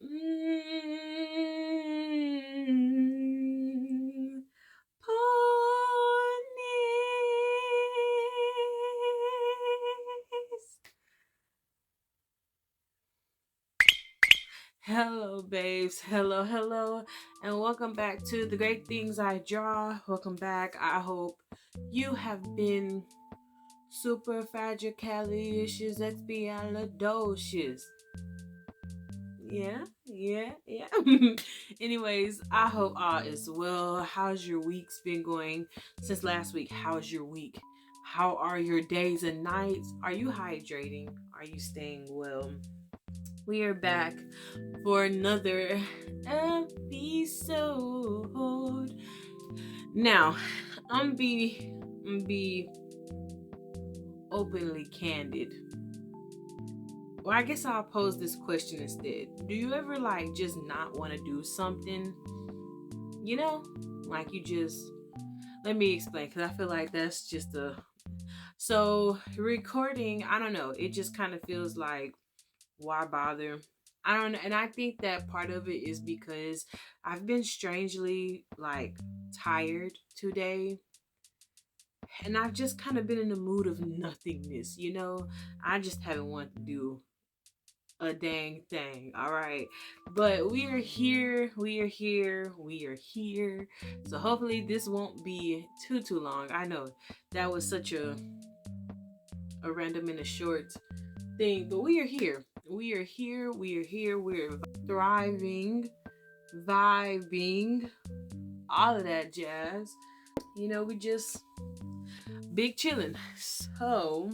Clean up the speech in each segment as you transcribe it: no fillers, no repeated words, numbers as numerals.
Mm, ponies. Hello, babes. Hello, hello, and welcome back to the Great Things I Draw. Welcome back. I hope you have been super fragilicious, expialidocious. Yeah. Anyways, I hope all is well. How's your week's been going since last week? How's your week? How are your days and nights? Are you hydrating? Are you staying well? We are back for another episode. Now, I'm be openly candid. Well, I guess I'll pose this question instead. Do you ever like just not want to do something? You know, like you just let me explain because I feel like that's just a so recording. I don't know. It just kind of feels like why bother? I don't know, and I think that part of it is because I've been strangely like tired today, and I've just kind of been in the mood of nothingness. I just haven't wanted to do a dang thing. All right. But we are here. We are here. We are here. So hopefully this won't be too long. I know that was such a random and a short thing, but we are here. We are here. We are here. We're thriving, vibing, all of that jazz. We just big chilling. So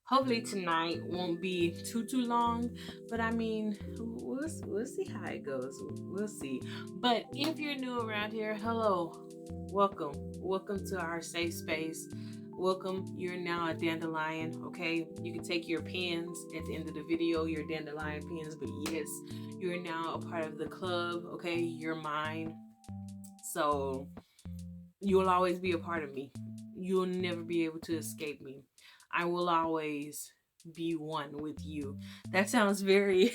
hopefully tonight won't be too long, but I mean, we'll see how it goes. We'll see. But if you're new around here, hello, welcome to our safe space. Welcome. You're now a dandelion. Okay, you can take your pins at the end of the video, your dandelion pins. But yes, you're now a part of the club. Okay, you're mine. So you'll always be a part of me. You'll never be able to escape me. I will always be one with you. That sounds very,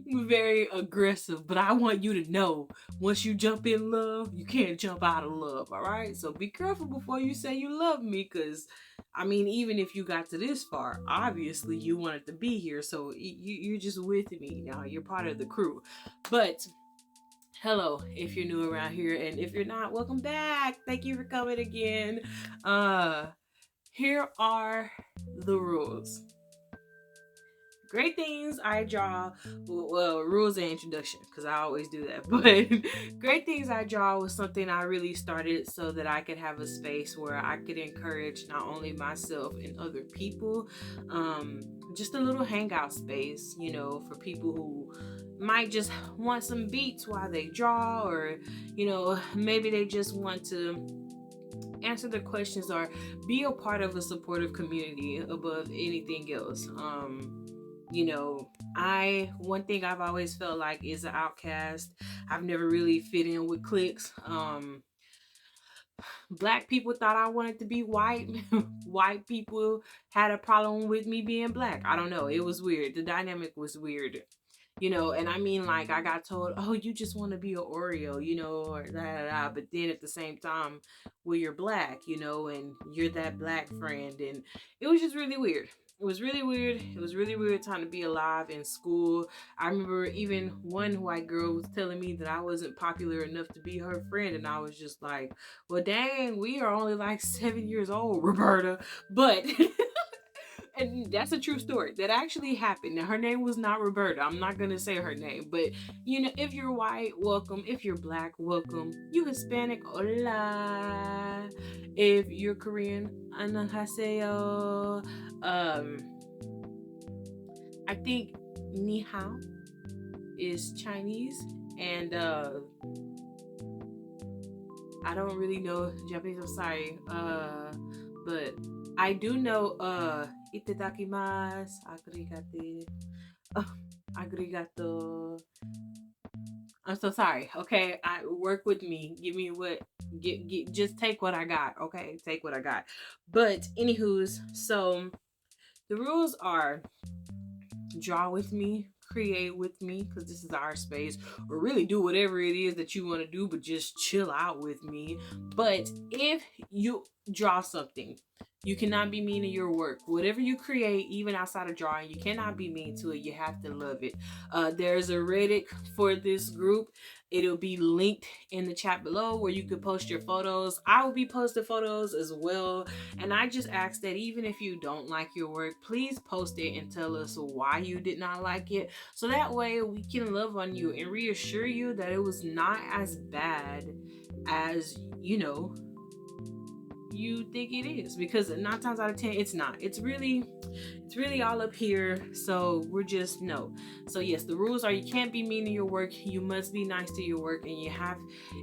very aggressive, but I want you to know once you jump in love, you can't jump out of love, all right? So be careful before you say you love me, because I mean, even if you got to this far, obviously you wanted to be here, so you're just with me now. You're part of the crew. But hello, if you're new around here, and if you're not, welcome back. Thank you for coming again. Uh, Here are the rules. Great things I draw. Well, rules and introduction, because I always do that. But great things I draw was something I really started so that I could have a space where I could encourage not only myself and other people, just a little hangout space, for people who might just want some beats while they draw, or maybe they just want to answer the questions or be a part of a supportive community above anything else. I one thing I've always felt like is an outcast. I've never really fit in with cliques. Black people thought I wanted to be white. White people had a problem with me being black. I don't know. It was weird. The dynamic was weird. And I mean, like, I got told, oh, you just want to be an Oreo, or da da da. But then at the same time, well, you're black, and you're that black friend. And it was just really weird. It was really weird. It was really weird time to be alive in school. I remember even one white girl was telling me that I wasn't popular enough to be her friend. And I was just like, well, dang, we are only like 7 years old, Roberta. But and that's a true story that actually happened. Now, her name was not Roberta. I'm not gonna say her name, but if you're white, welcome. If you're black, welcome. You Hispanic, hola. If you're Korean, annyeonghaseyo. I think ni hao is Chinese, and I don't really know Japanese. I'm sorry, but I do know itadakimasu, agregate, agregato. I'm so sorry. Okay, I work with me. Give me what. Get. Just take what I got. Okay, take what I got. But anywho's, so the rules are draw with me, create with me, because this is our space, or really do whatever it is that you want to do, but just chill out with me. But if you draw something, you cannot be mean to your work. Whatever you create, even outside of drawing, you cannot be mean to it. You have to love it. There's a Reddit for this group. It'll be linked in the chat below where you could post your photos. I will be posting photos as well. And I just ask that even if you don't like your work, please post it and tell us why you did not like it. So that way we can love on you and reassure you that it was not as bad as, you think it is, because 9 times out of 10 it's not. It's really all up here. So we're just no. So yes, the rules are you can't be mean to your work, you must be nice to your work, and you have,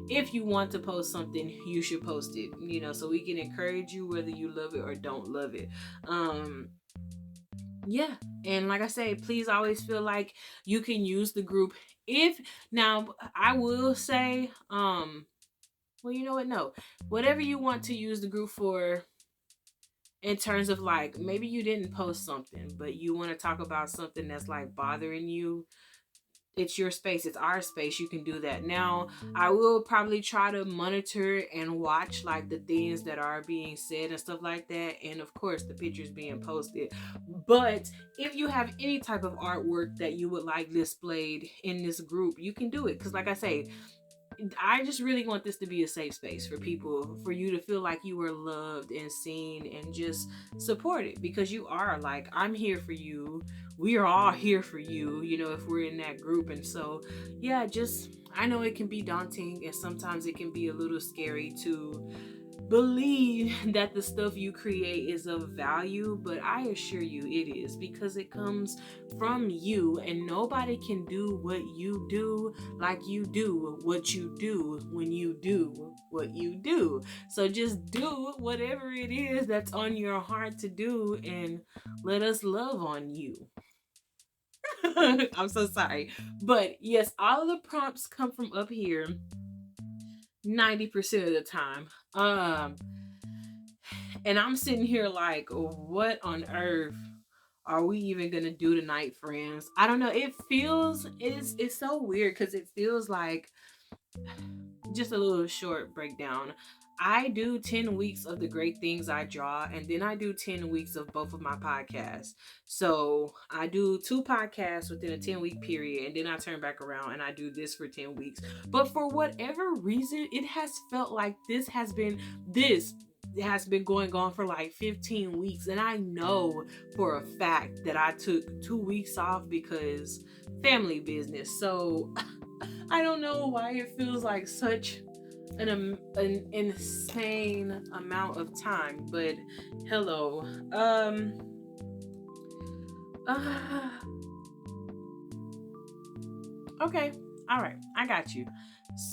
if you want to post something, you should post it, so we can encourage you whether you love it or don't love it. Yeah. And like I say, please always feel like you can use the group. If now I will say, well, you know what? No. Whatever you want to use the group for, in terms of like maybe you didn't post something, but you want to talk about something that's like bothering you, it's your space, it's our space, you can do that. Now I will probably try to monitor and watch like the things that are being said and stuff like that, and of course the pictures being posted. But if you have any type of artwork that you would like displayed in this group, you can do it, because like I say, I just really want this to be a safe space for people, for you to feel like you are loved and seen and just supported, because you are. Like, I'm here for you. We are all here for you, if we're in that group. And so, yeah, just, I know it can be daunting and sometimes it can be a little scary to believe that the stuff you create is of value, but I assure you it is, because it comes from you, and nobody can do what you do like you do what you do when you do what you do. So just do whatever it is that's on your heart to do, and let us love on you. I'm so sorry. But yes, all of the prompts come from up here 90% of the time. And I'm sitting here like, what on earth are we even gonna do tonight, friends? I don't know. It's so weird, because it feels like, just a little short breakdown. I do 10 weeks of the great things I draw, and then I do 10 weeks of both of my podcasts. So I do 2 podcasts within a 10-week period, and then I turn back around and I do this for 10 weeks. But for whatever reason, it has felt like this has been going on for like 15 weeks. And I know for a fact that I took 2 weeks off because family business. So I don't know why it feels like such an insane amount of time, but hello. Uh, okay. All right. I got you.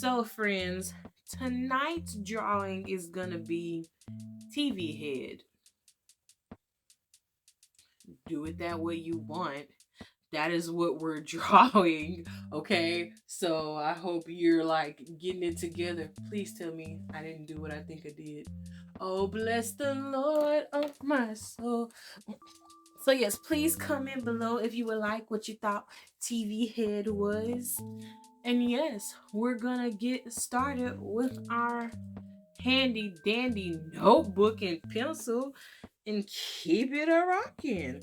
So, friends, tonight's drawing is gonna be TV head. Do it that way you want. That is what we're drawing, okay? So I hope you're like getting it together. Please tell me I didn't do what I think I did. Oh, bless the Lord of my soul. So yes, please comment below if you would like what you thought TV head was. And yes, we're gonna get started with our handy dandy notebook and pencil and keep it a rocking.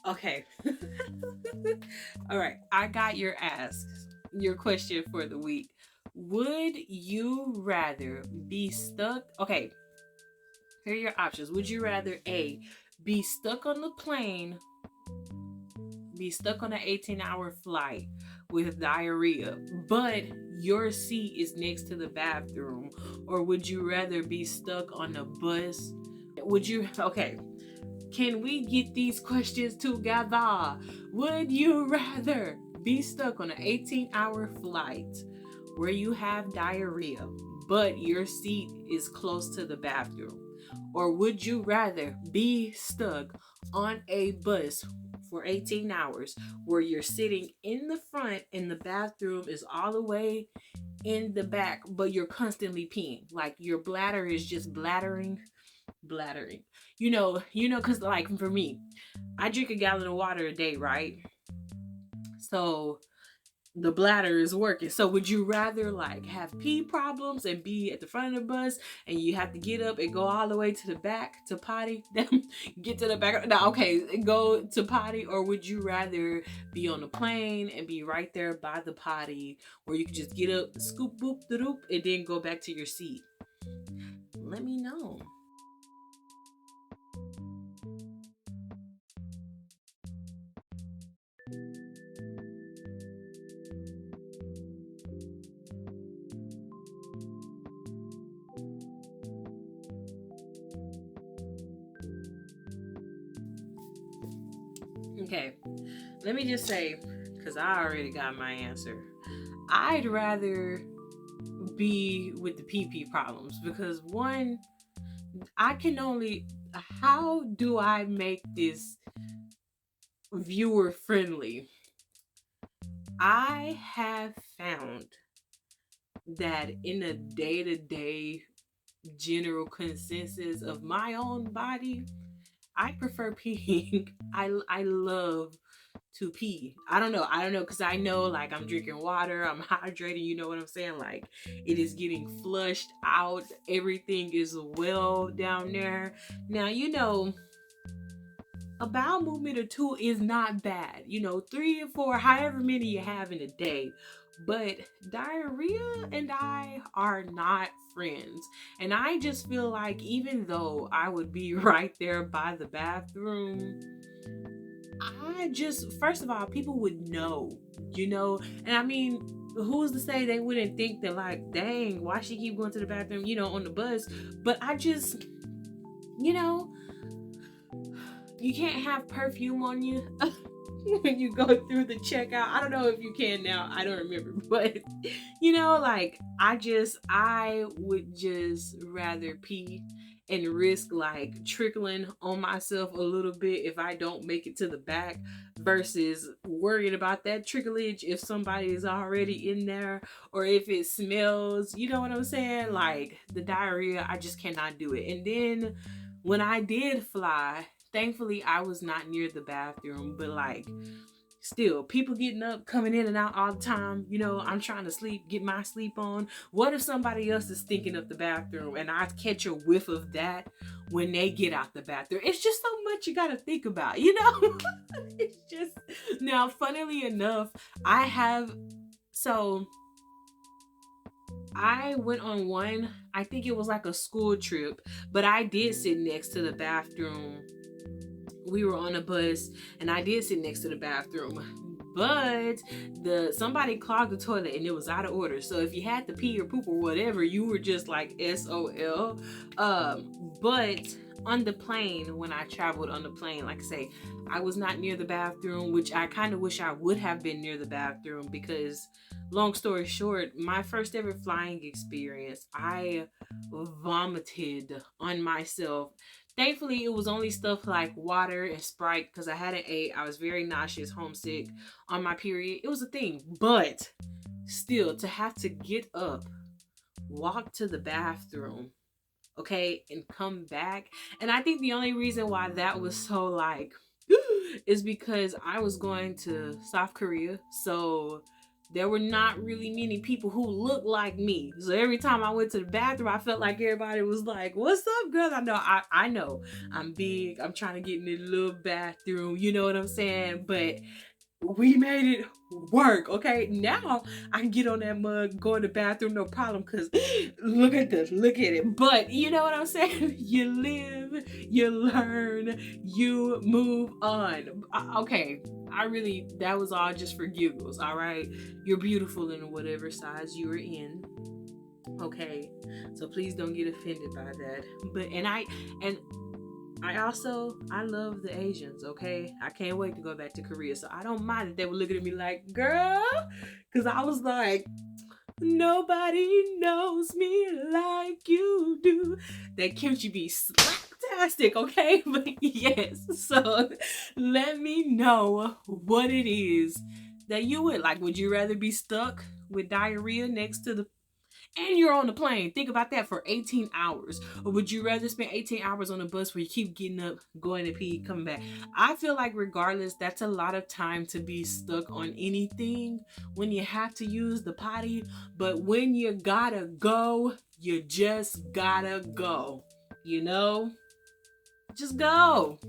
Okay. All right. I got your ask, your question for the week. Would you rather be stuck? Okay. Here are your options. Would you rather A, be stuck on the plane, be stuck on an 18-hour flight with diarrhea, but your seat is next to the bathroom? Or would you rather be stuck on a bus? Would you, okay, can we get these questions together? Would you rather be stuck on an 18-hour flight where you have diarrhea, but your seat is close to the bathroom? Or would you rather be stuck on a bus for 18 hours where you're sitting in the front and the bathroom is all the way in the back, but you're constantly peeing? Like your bladder is just bladdering. Because like for me, I drink a gallon of water a day, right? So the bladder is working. So would you rather like have pee problems and be at the front of the bus and you have to get up and go all the way to the back to potty? Get to the back. No, okay, go to potty. Or would you rather be on the plane and be right there by the potty where you can just get up, scoop, boop, da doop, and then go back to your seat? Let me know. Okay, let me just say, because I already got my answer. I'd rather be with the PP problems because one, I can only. How do I make this viewer friendly? I have found that in a day to day general consensus of my own body, I prefer peeing. I love to pee. I don't know because I know like I'm drinking water, I'm hydrating, you know what I'm saying? Like it is getting flushed out, everything is well down there. Now, a bowel movement or two is not bad. 3 or 4, however many you have in a day. But diarrhea and I are not friends. And I just feel like even though I would be right there by the bathroom, first of all, people would know. And I mean, who's to say they wouldn't think that, like, dang, why she keep going to the bathroom, on the bus? But I just, you know, you can't have perfume on you when you go through the checkout. I don't know if you can now. I don't remember. But, like, I would just rather pee and risk like trickling on myself a little bit if I don't make it to the back versus worrying about that tricklage if somebody is already in there or if it smells. You know what I'm saying? Like the diarrhea, I just cannot do it. And then when I did fly, thankfully I was not near the bathroom, but like still people getting up, coming in and out all the time. I'm trying to sleep, get my sleep on. What if somebody else is thinking of the bathroom and I catch a whiff of that when they get out the bathroom? It's just so much you got to think about. It's just, now funnily enough, so I went on one, I think it was like a school trip, but I did sit next to the bathroom. We were on a bus and I did sit next to the bathroom, but somebody clogged the toilet and it was out of order. So if you had to pee or poop or whatever, you were just like SOL. But on the plane, when I traveled on the plane, like I say, I was not near the bathroom, which I kind of wish I would have been near the bathroom because, long story short, my first ever flying experience, I vomited on myself. Thankfully, it was only stuff like water and Sprite because I hadn't ate. I was very nauseous, homesick on my period. It was a thing. But still, to have to get up, walk to the bathroom, okay, and come back. And I think the only reason why that was so like is because I was going to South Korea. So there were not really many people who looked like me. So every time I went to the bathroom, I felt like everybody was like, "What's up, girl?" I know, I'm big. I'm trying to get in the little bathroom. You know what I'm saying? But we made it work. Okay, now I can get on that mug, go in the bathroom, no problem. Cause look at this, look at it. But you know what I'm saying? You live, you learn, you move on. Okay, I really, that was all just for giggles. All right, you're beautiful in whatever size you are in. Okay, so please don't get offended by that. But and I also I love the Asians, okay? I can't wait to go back to Korea. So I don't mind if they were looking at me like, girl, because I was like, nobody knows me like you do. That kimchi be fantastic, okay? But yes, so let me know what it is that you would like. Would you rather be stuck with diarrhea next to the and you're on the plane. Think about that for 18 hours. Or would you rather spend 18 hours on a bus where you keep getting up, going to pee, coming back? I feel like, regardless, that's a lot of time to be stuck on anything when you have to use the potty. But when you gotta go, you just gotta go. You know? Just go.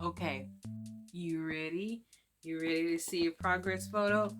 Okay. You ready? You ready to see a progress photo?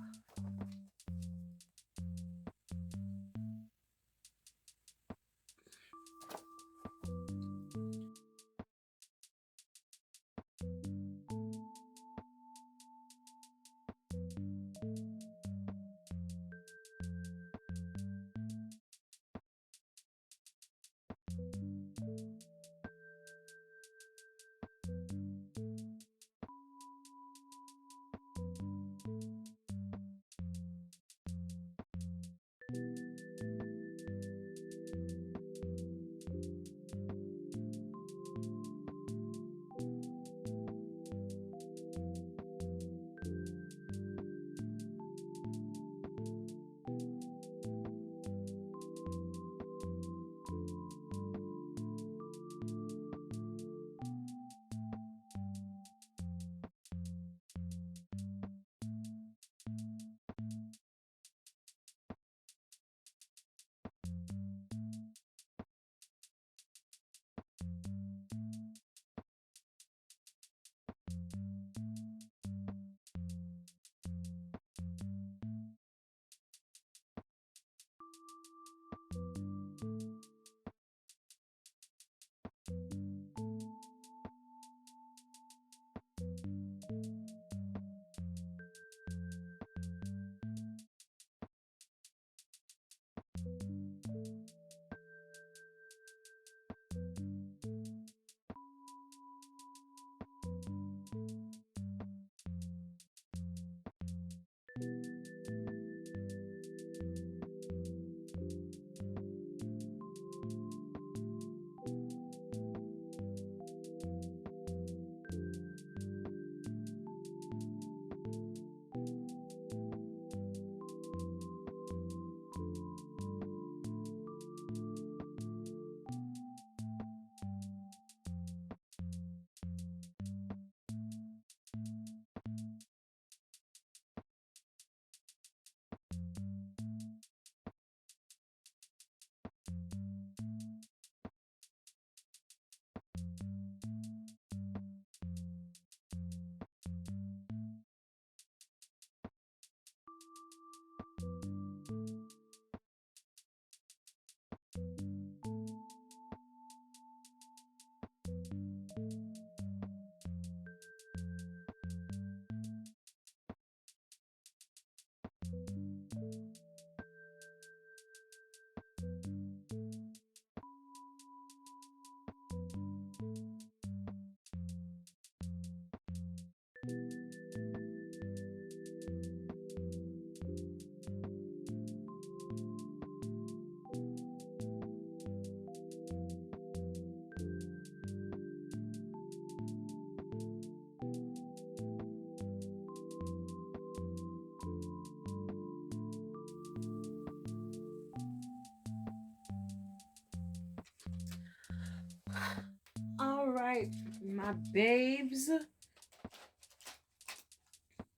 All right, my babes,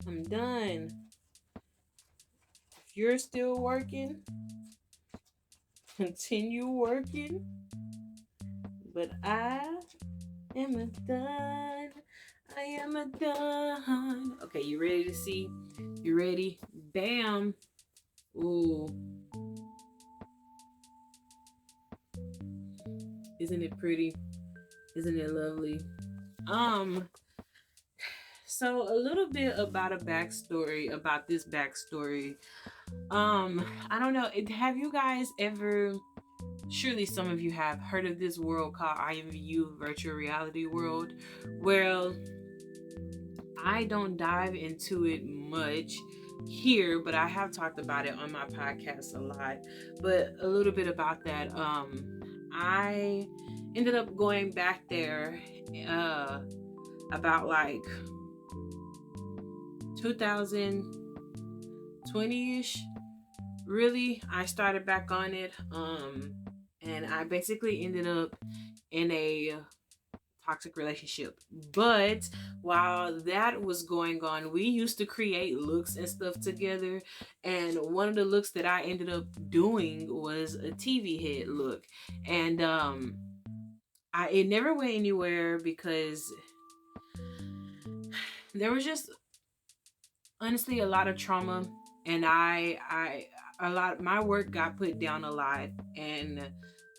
I'm done. If you're still working, continue working. But I am a done. I am a done. Okay, you ready to see? You ready? Bam. Ooh, isn't it pretty? Isn't it lovely? Um, so a little bit about a backstory about this backstory. I don't know. Have you guys ever? Surely some of you have heard of this world called IMVU, virtual reality world. Well, I don't dive into it much here, but I have talked about it on my podcast a lot. But a little bit about that. I ended up going back there about like 2020-ish. Really, I started back on it. And I basically ended up in a toxic relationship. But while that was going on, we used to create looks and stuff together. And one of the looks that I ended up doing was a TV head look. And it never went anywhere because there was just honestly a lot of trauma, and I a lot my work got put down a lot, and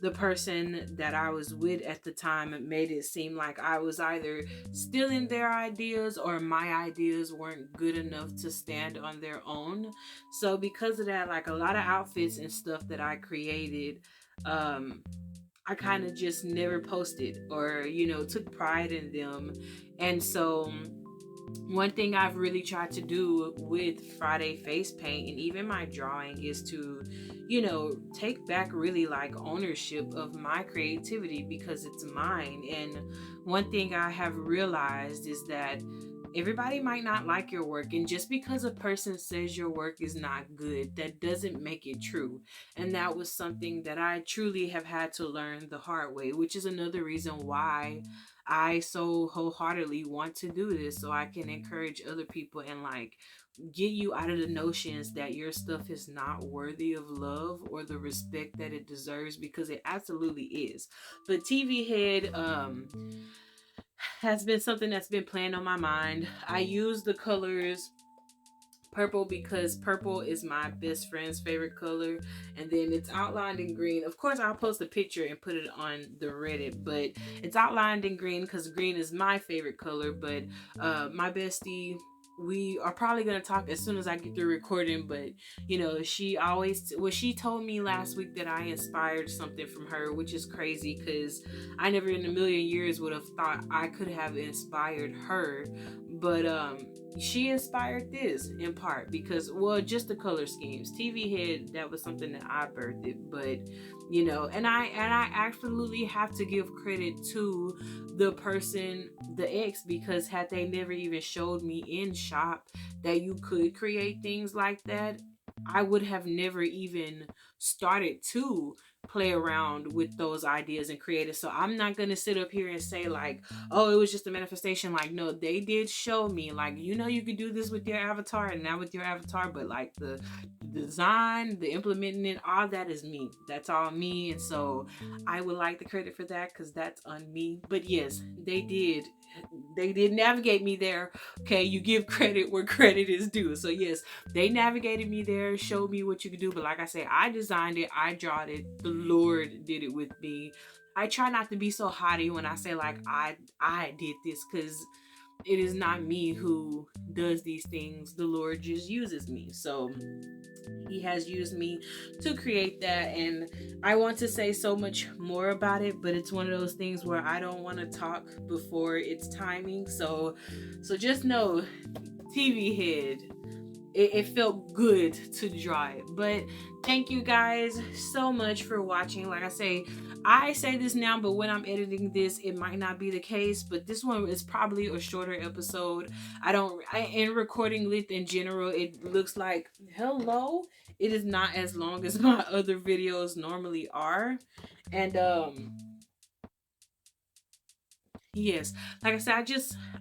the person that I was with at the time made it seem like I was either stealing their ideas or my ideas weren't good enough to stand on their own. So because of that, like a lot of outfits and stuff that I created, I kind of just never posted or took pride in them. And so one thing I've really tried to do with Friday face paint and even my drawing is to, take back really like ownership of my creativity because it's mine. And one thing I have realized is that everybody might not like your work, and just because a person says your work is not good, that doesn't make it true. And that was something that I truly have had to learn the hard way, which is another reason why I so wholeheartedly want to do this, so I can encourage other people and like get you out of the notions that your stuff is not worthy of love or the respect that it deserves, because it absolutely is. But TV head has been something that's been playing on my mind. I use the colors purple because purple is my best friend's favorite color, and then it's outlined in green. Of course, I'll post a picture and put it on the Reddit, but it's outlined in green because green is my favorite color. But my bestie, we are probably going to talk as soon as I get through recording, but she told me last week that I inspired something from her, which is crazy because I never in a million years would have thought I could have inspired her. But she inspired this in part because, well, just the color schemes. TV head, that was something that I birthed it, but and I absolutely have to give credit to the person, the ex, because had they never even showed me in shop that you could create things like that, I would have never even started to play around with those ideas and create it. So I'm not gonna sit up here and say like, oh, it was just a manifestation. Like, no, they did show me like, you could do this with your avatar and not with your avatar, but like the design, the implementing it, all that is me. That's all me. And so I would like the credit for that because that's on me. But yes, they did navigate me there. Okay, you give credit where credit is due. So yes, they navigated me there, showed me what you could do. But like I say, I designed it, I drawed it, the Lord did it with me. I try not to be so haughty when I say like I did this, because it is not me who does these things. The Lord just uses me. So he has used me to create that, and I want to say so much more about it, but it's one of those things where I don't want to talk before it's timing. So just know, TV head, it felt good to draw it. But thank you guys so much for watching. Like I say this now, but when I'm editing this, it might not be the case. But this one is probably a shorter episode. In recording length in general, it looks like, hello, it is not as long as my other videos normally are. And yes, like I said,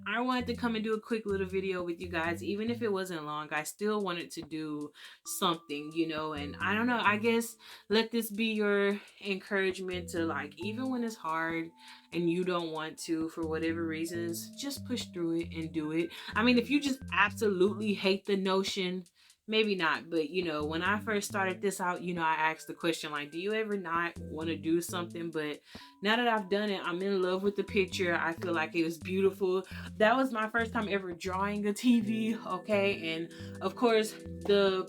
I wanted to come and do a quick little video with you guys. Even if it wasn't long, I still wanted to do something, and I don't know, I guess let this be your encouragement to, like, even when it's hard and you don't want to for whatever reasons, just push through it and do it. I mean, if you just absolutely hate the notion, maybe not. But when I first started this out, I asked the question, like, do you ever not want to do something? But now that I've done it, I'm in love with the picture. I feel like it was beautiful. That was my first time ever drawing a TV, okay? And of course, the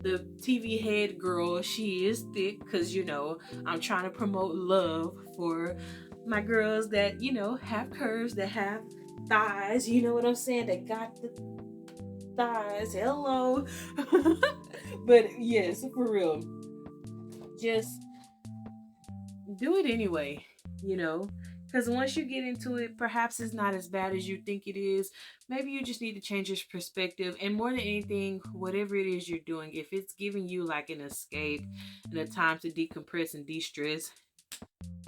TV head girl, she is thick because I'm trying to promote love for my girls that have curves, that have thighs. You know what I'm saying? That got the thighs. Hello. But yes, for real, just do it anyway, you know, because once you get into it, perhaps it's not as bad as you think it is. Maybe you just need to change your perspective. And more than anything, whatever it is you're doing, if it's giving you like an escape and a time to decompress and de-stress,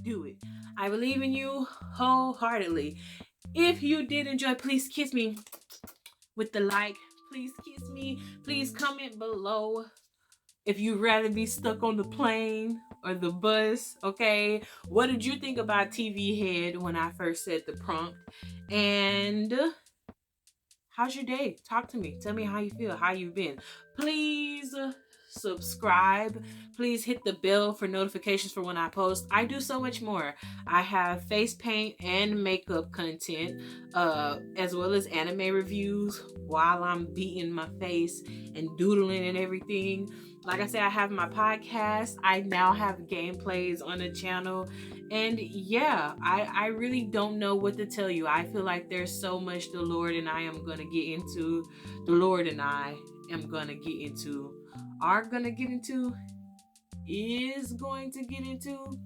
do it. I believe in you wholeheartedly. If you did enjoy, please kiss me with the like. Please kiss me. Please comment below if you'd rather be stuck on the plane or the bus. Okay, what did you think about TV head when I first said the prompt? And how's your day? Talk to me. Tell me how you feel, how you've been. Please subscribe. Please hit the bell for notifications for when I post. I do so much more. I have face paint and makeup content, as well as anime reviews while I'm beating my face and doodling and everything. Like I said, I have my podcast. I now have gameplays on the channel. And yeah, I really don't know what to tell you. I feel like there's so much the Lord and I am going to get into. The Lord and I am going to get into. Are going to get into. Is going to get into.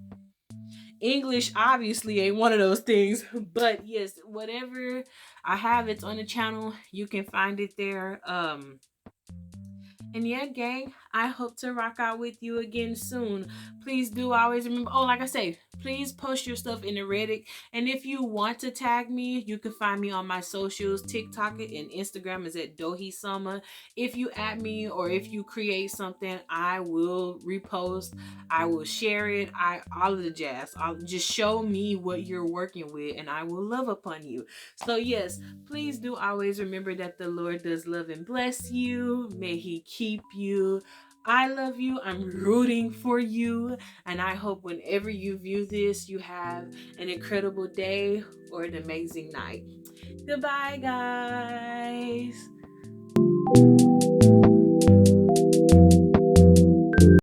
English obviously ain't one of those things. But yes, whatever I have, it's on the channel. You can find it there. And yeah, gang, I hope to rock out with you again soon. Please do always remember, oh, like I say, please post your stuff in the Reddit. And if you want to tag me, you can find me on my socials. TikTok and Instagram is at DohiSama. If you add me or if you create something, I will repost. I will share it. All of the jazz. I'll just show me what you're working with and I will love upon you. So yes, please do always remember that the Lord does love and bless you. May He keep you. I love you. I'm rooting for you. And I hope whenever you view this, you have an incredible day or an amazing night. Goodbye, guys.